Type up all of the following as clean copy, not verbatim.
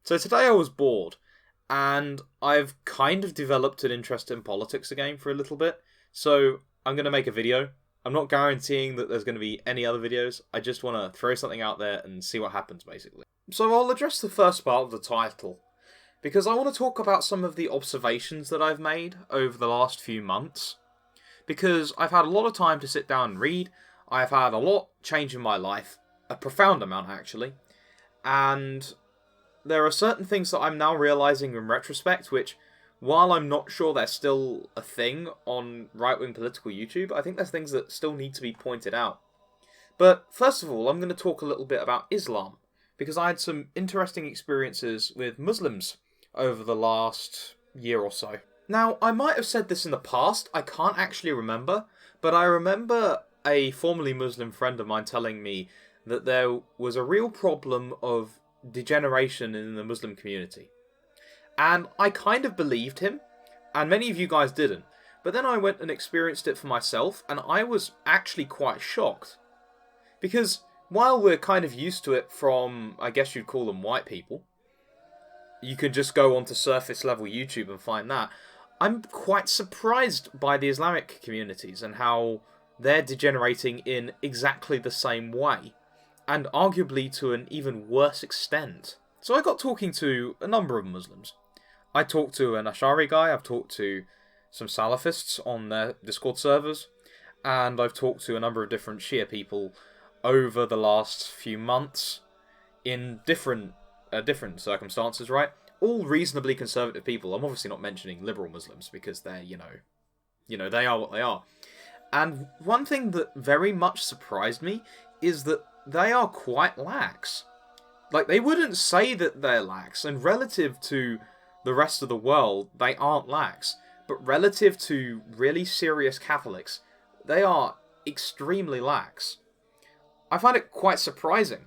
So today I was bored, and I've kind of developed an interest in politics again for a little bit, so I'm going to make a video. I'm not guaranteeing that there's going to be any other videos, I just want to throw something out there and see what happens, basically. So I'll address the first part of the title, because I want to talk about some of the observations that I've made over the last few months, because I've had a lot of time to sit down and read, I've had a lot change in my life, a profound amount actually, and there are certain things that I'm now realising in retrospect, which, while I'm not sure they're still a thing on right-wing political YouTube, I think there's things that still need to be pointed out. But first of all, I'm going to talk a little bit about Islam, because I had some interesting experiences with Muslims over the last year or so. Now, I might have said this in the past, I can't actually remember, but I remember a formerly Muslim friend of mine telling me that there was a real problem of degeneration in the Muslim community. And I kind of believed him, and many of you guys didn't. But then I went and experienced it for myself, and I was actually quite shocked. Because while we're kind of used to it from, I guess you'd call them white people, you can just go onto surface level YouTube and find that, I'm quite surprised by the Islamic communities and how they're degenerating in exactly the same way, and arguably to an even worse extent. So I got talking to a number of Muslims. I talked to an Ash'ari guy, I've talked to some Salafists on their Discord servers, and I've talked to a number of different Shia people over the last few months in different circumstances, right? All reasonably conservative people. I'm obviously not mentioning liberal Muslims because they're, you know, they are what they are. And one thing that very much surprised me is that they are quite lax. Like, they wouldn't say that they're lax, and relative to the rest of the world, they aren't lax. But relative to really serious Catholics, they are extremely lax. I find it quite surprising.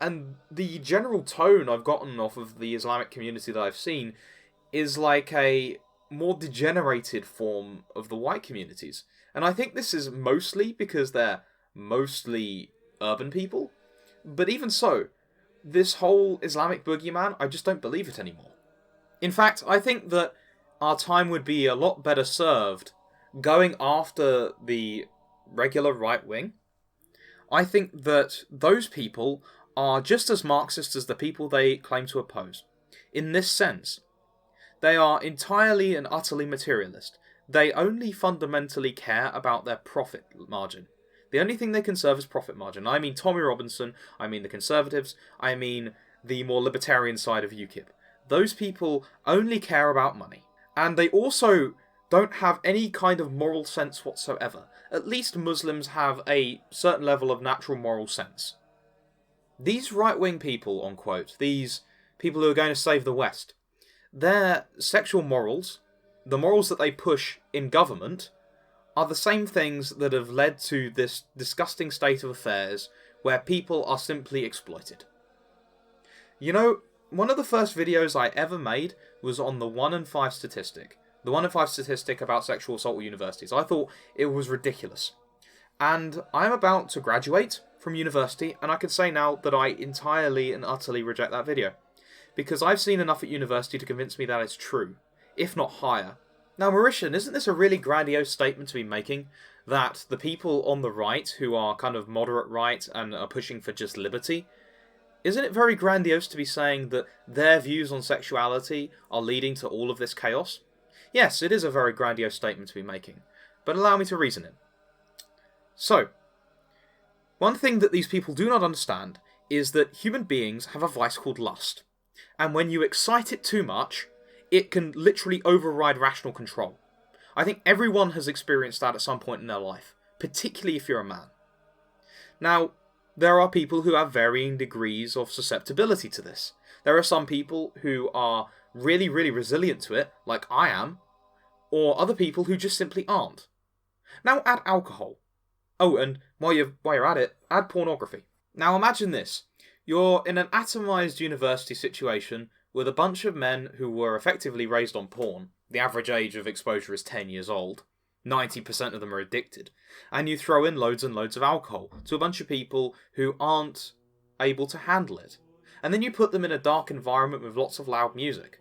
And the general tone I've gotten off of the Islamic community that I've seen is like a more degenerated form of the white communities. And I think this is mostly because they're mostly urban people. But even so, this whole Islamic boogeyman, I just don't believe it anymore. In fact, I think that our time would be a lot better served going after the regular right wing. I think that those people are just as Marxist as the people they claim to oppose. In this sense, they are entirely and utterly materialist. They only fundamentally care about their profit margin. The only thing they conserve is profit margin. I mean Tommy Robinson, I mean the Conservatives, I mean the more libertarian side of UKIP. Those people only care about money. And they also don't have any kind of moral sense whatsoever. At least Muslims have a certain level of natural moral sense. These right-wing people, unquote, these people who are going to save the West, their sexual morals, the morals that they push in government, are the same things that have led to this disgusting state of affairs where people are simply exploited. You know, one of the first videos I ever made was on the 1 in 5 statistic. The 1 in 5 statistic about sexual assault at universities. I thought it was ridiculous. And I'm about to graduate from university, and I can say now that I entirely and utterly reject that video. Because I've seen enough at university to convince me that it's true, if not higher. Now, Mauritian, isn't this a really grandiose statement to be making? That the people on the right, who are kind of moderate right and are pushing for just liberty, isn't it very grandiose to be saying that their views on sexuality are leading to all of this chaos? Yes, it is a very grandiose statement to be making, but allow me to reason it. So, one thing that these people do not understand is that human beings have a vice called lust, and when you excite it too much, it can literally override rational control. I think everyone has experienced that at some point in their life, particularly if you're a man. Now, there are people who have varying degrees of susceptibility to this. There are some people who are really, really resilient to it, like I am, or other people who just simply aren't. Now add alcohol. Oh, and while you're at it, add pornography. Now imagine this. You're in an atomized university situation with a bunch of men who were effectively raised on porn. The average age of exposure is 10 years old. 90% of them are addicted. And you throw in loads and loads of alcohol to a bunch of people who aren't able to handle it. and then you put them in a dark environment with lots of loud music.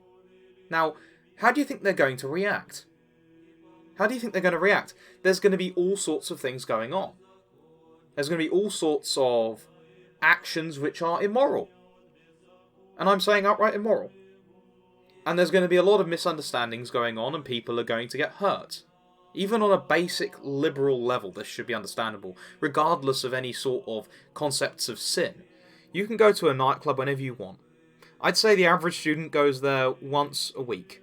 Now, how do you think they're going to react? How do you think they're going to react? There's going to be all sorts of things going on. There's going to be all sorts of actions which are immoral. And I'm saying outright immoral. And there's going to be a lot of misunderstandings going on, and people are going to get hurt. Even on a basic liberal level, this should be understandable, regardless of any sort of concepts of sin. You can go to a nightclub whenever you want. I'd say the average student goes there once a week.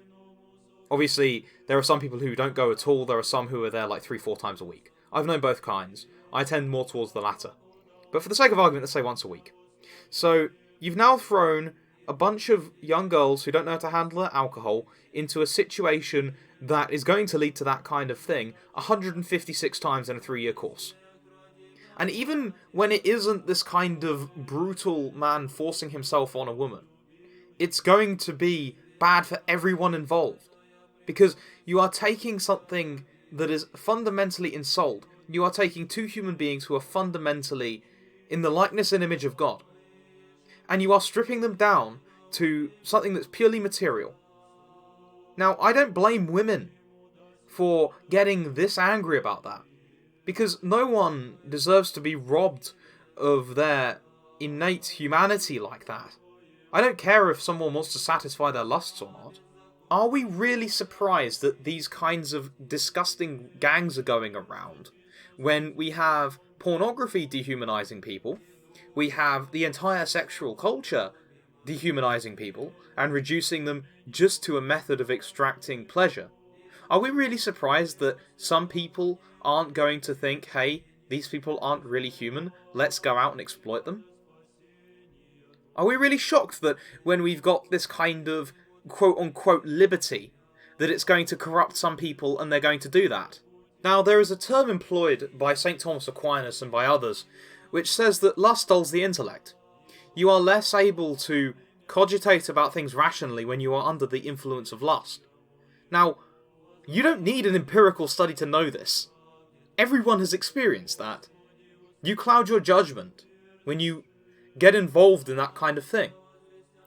Obviously, there are some people who don't go at all. There are some who are there like 3-4 times a week. I've known both kinds. I tend more towards the latter. But for the sake of argument, let's say once a week. So, you've now thrown a bunch of young girls who don't know how to handle their alcohol into a situation that is going to lead to that kind of thing 156 times in a 3-year course. And even when it isn't this kind of brutal man forcing himself on a woman, it's going to be bad for everyone involved. Because you are taking something that is fundamentally ensouled. You are taking two human beings who are fundamentally in the likeness and image of God. And you are stripping them down to something that's purely material. Now, I don't blame women for getting this angry about that. Because no one deserves to be robbed of their innate humanity like that. I don't care if someone wants to satisfy their lusts or not. Are we really surprised that these kinds of disgusting gangs are going around when we have pornography dehumanizing people, we have the entire sexual culture dehumanizing people and reducing them just to a method of extracting pleasure? Are we really surprised that some people aren't going to think, hey, these people aren't really human, let's go out and exploit them? Are we really shocked that when we've got this kind of quote-unquote liberty, that it's going to corrupt some people and they're going to do that? Now, there is a term employed by St. Thomas Aquinas and by others, which says that lust dulls the intellect. You are less able to cogitate about things rationally when you are under the influence of lust. Now, you don't need an empirical study to know this. Everyone has experienced that. You cloud your judgment when you get involved in that kind of thing.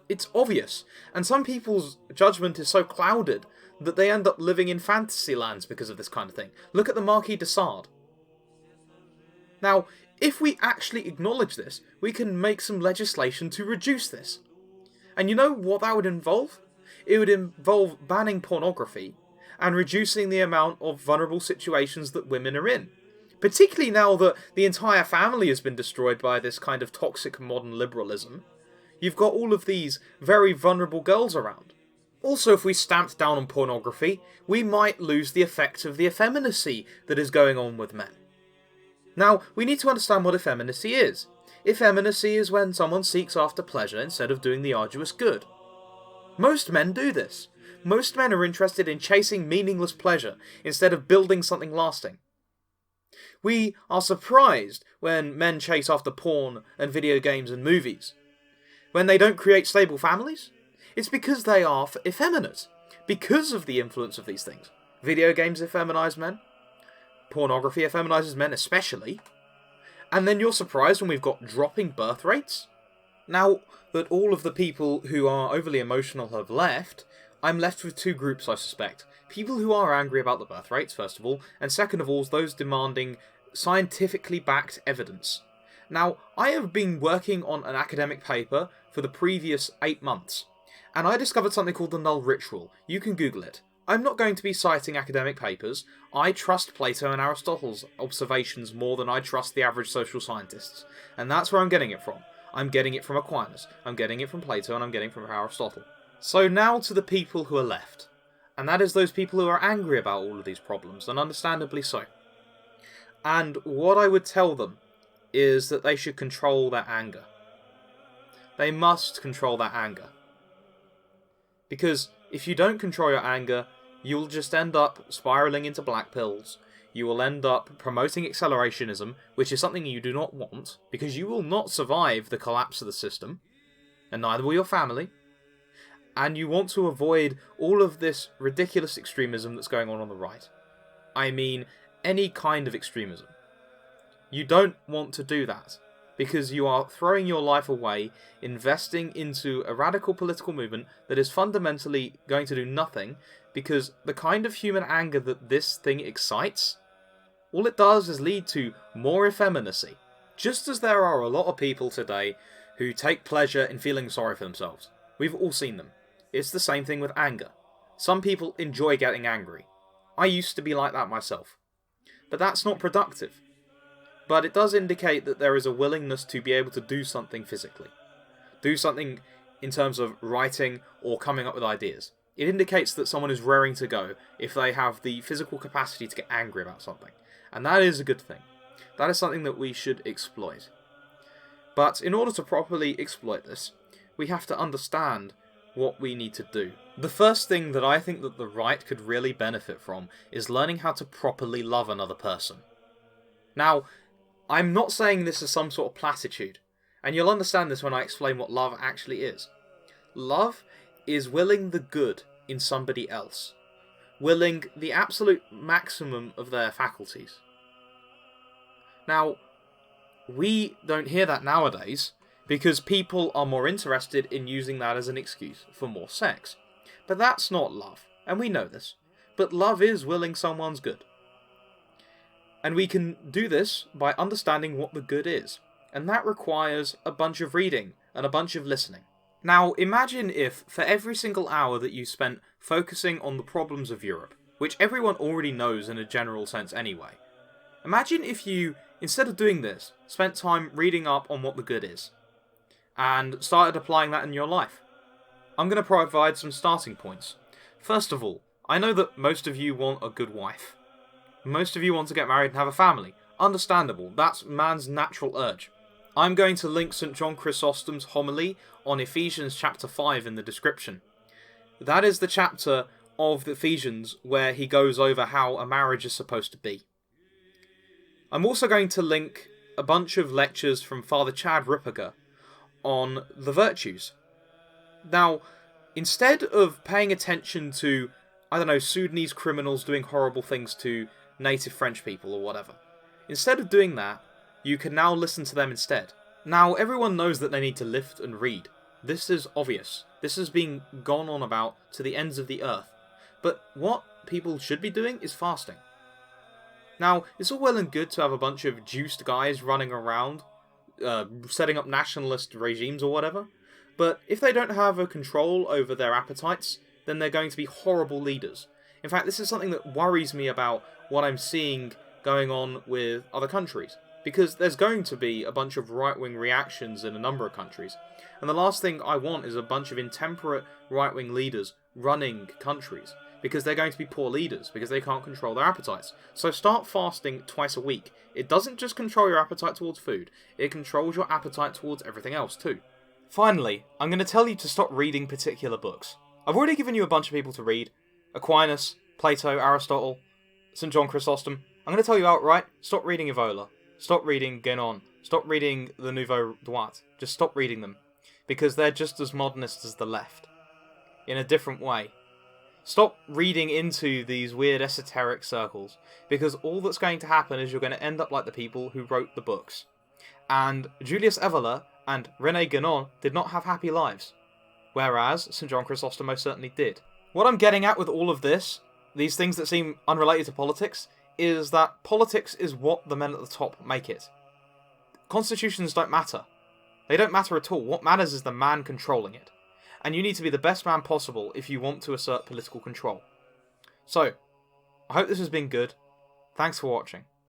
It's obvious, and some people's judgment is so clouded that they end up living in fantasy lands because of this kind of thing. Look at the Marquis de Sade. Now, if we actually acknowledge this, we can make some legislation to reduce this. And you know what that would involve? It would involve banning pornography and reducing the amount of vulnerable situations that women are in. Particularly now that the entire family has been destroyed by this kind of toxic modern liberalism. You've got all of these very vulnerable girls around. Also, if we stamped down on pornography, we might lose the effect of the effeminacy that is going on with men. Now, we need to understand what effeminacy is. Effeminacy is when someone seeks after pleasure instead of doing the arduous good. Most men do this. Most men are interested in chasing meaningless pleasure instead of building something lasting. We are surprised when men chase after porn and video games and movies. When they don't create stable families, it's because they are effeminate, because of the influence of these things. Video games effeminize men, pornography effeminizes men especially, and then you're surprised when we've got dropping birth rates? Now that all of the people who are overly emotional have left, I'm left with two groups, I suspect. People who are angry about the birth rates, first of all, and second of all, those demanding scientifically backed evidence. Now, I have been working on an academic paper for the previous 8 months, and I discovered something called the null ritual. You can Google it. I'm not going to be citing academic papers. I trust Plato and Aristotle's observations more than I trust the average social scientists, and that's where I'm getting it from. I'm getting it from Aquinas, I'm getting it from Plato, and I'm getting it from Aristotle. So now to the people who are left, and that is those people who are angry about all of these problems, and understandably so. And what I would tell them is that they should control their anger. They must control their anger. Because if you don't control your anger, you'll just end up spiraling into black pills. You will end up promoting accelerationism, which is something you do not want, because you will not survive the collapse of the system, and neither will your family. And you want to avoid all of this ridiculous extremism that's going on the right. I mean, any kind of extremism. You don't want to do that. because you are throwing your life away, investing into a radical political movement that is fundamentally going to do nothing, because the kind of human anger that this thing excites, all it does is lead to more effeminacy. Just as there are a lot of people today who take pleasure in feeling sorry for themselves. We've all seen them. It's the same thing with anger. Some people enjoy getting angry. I used to be like that myself. But that's not productive. But it does indicate that there is a willingness to be able to do something physically. Do something in terms of writing or coming up with ideas. It indicates that someone is raring to go if they have the physical capacity to get angry about something. And that is a good thing. That is something that we should exploit. But in order to properly exploit this, we have to understand what we need to do. The first thing that I think that the right could really benefit from is learning how to properly love another person. Now, I'm not saying this as some sort of platitude, and you'll understand this when I explain what love actually is. Love is willing the good in somebody else. Willing the absolute maximum of their faculties. Now, we don't hear that nowadays, because people are more interested in using that as an excuse for more sex. But that's not love, and we know this. But love is willing someone's good. And we can do this by understanding what the good is. And that requires a bunch of reading and a bunch of listening. Now, imagine if, for every single hour that you spent focusing on the problems of Europe, which everyone already knows in a general sense anyway, imagine if you, instead of doing this, spent time reading up on what the good is, and started applying that in your life. I'm going to provide some starting points. First of all, I know that most of you want a good wife. Most of you want to get married and have a family. Understandable, that's man's natural urge. I'm going to link St. John Chrysostom's homily on Ephesians chapter 5 in the description. That is the chapter of Ephesians where he goes over how a marriage is supposed to be. I'm also going to link a bunch of lectures from Father Chad Ripperger on the virtues. Now, instead of paying attention to, Sudanese criminals doing horrible things to native French people or whatever, instead of doing that, you can now listen to them instead. Now, everyone knows that they need to lift and read. This is obvious. This is being gone on about to the ends of the earth. But what people should be doing is fasting. Now, it's all well and good to have a bunch of juiced guys running around, setting up nationalist regimes or whatever, but if they don't have a control over their appetites, then they're going to be horrible leaders. In fact, this is something that worries me about what I'm seeing going on with other countries, because there's going to be a bunch of right-wing reactions in a number of countries, and the last thing I want is a bunch of intemperate right-wing leaders running countries, because they're going to be poor leaders, because they can't control their appetites. So start fasting twice a week. It doesn't just control your appetite towards food, it controls your appetite towards everything else too. Finally, I'm going to tell you to stop reading particular books. I've already given you a bunch of people to read. Aquinas, Plato, Aristotle, St. John Chrysostom. I'm going to tell you outright, stop reading Evola. Stop reading Guénon. Stop reading the Nouveau Droit. Just stop reading them. Because they're just as modernist as the left. In a different way. Stop reading into these weird esoteric circles. Because all that's going to happen is you're going to end up like the people who wrote the books. And Julius Evola and René Guénon did not have happy lives. Whereas St. John Chrysostom most certainly did. What I'm getting at with all of this, these things that seem unrelated to politics, is that politics is what the men at the top make it. Constitutions don't matter. They don't matter at all. What matters is the man controlling it. And you need to be the best man possible if you want to assert political control. So, I hope this has been good. Thanks for watching.